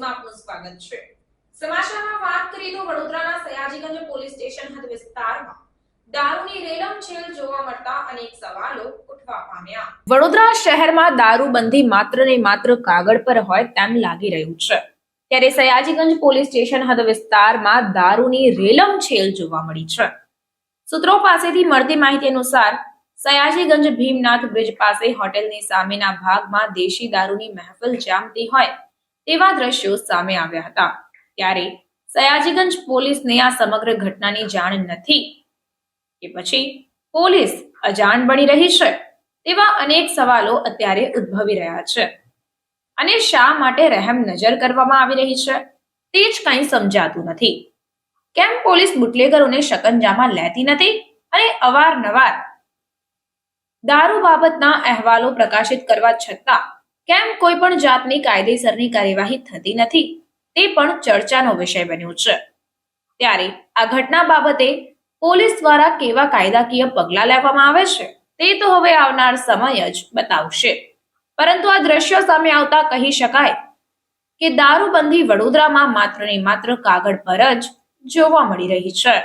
ન્યૂઝમાં આપનું સ્વાગત છે। સમાચારમાં વાત કરીએ તો વડોદરાના સયાજીગંજ પોલીસ સ્ટેશન હદ વિસ્તારમાં દારૂની રેલમછેલ જોવા મળતા અનેક સવાલો ઉઠવા પામ્યા। વડોદરા શહેરમાં દારૂબંધી માત્ર ને માત્ર કાગળ પર હોય તેમ લાગી રહ્યું છે, ત્યારે સયાજીગંજ પોલીસ સ્ટેશન હદ વિસ્તારમાં દારૂની રેલમછેલ જોવા મળી છે। સૂત્રો પાસેથી મળતી માહિતી અનુસાર સયાજીગંજ ભીમનાથ બ્રિજ પાસે હોટેલની સામેના ભાગમાં દેશી દારૂની મહેફિલ જામતી હોય તેવા દ્રશ્યો સામે આવ્યા હતા। ત્યારે સયાજીગંજ પોલીસને આ સમગ્ર ઘટનાની જાણ નથી કે પછી પોલીસ અજાણ બની રહી છે તેવા અનેક સવાલો અત્યારે ઉદ્ભવી રહ્યા છે અને શા માટે રહેમ નજર કરવામાં આવી રહી છે તે જ કંઈ સમજાતું નથી। કેમ પોલીસ બુટલેગરોને શકંજામાં લેતી નથી અને અવારનવાર દારૂ બાબતના અહેવાલો પ્રકાશિત કરવા છતાં કેમ કોઈ પણ જાતની કાયદેસરની કાર્યવાહી થતી નથી તે પણ ચર્ચાનો વિષય બન્યો છે। ત્યારે આ ઘટના બાબતે પોલીસ દ્વારા કેવા કાયદાકીય પગલાં લેવામાં આવે છે તે તો હવે આવનાર સમય જ બતાવશે, પરંતુ આ દ્રશ્યો સામે આવતા કહી શકાય કે દારૂબંધી વડોદરામાં માત્ર ને માત્ર કાગળ પર જ જોવા મળી રહી છે।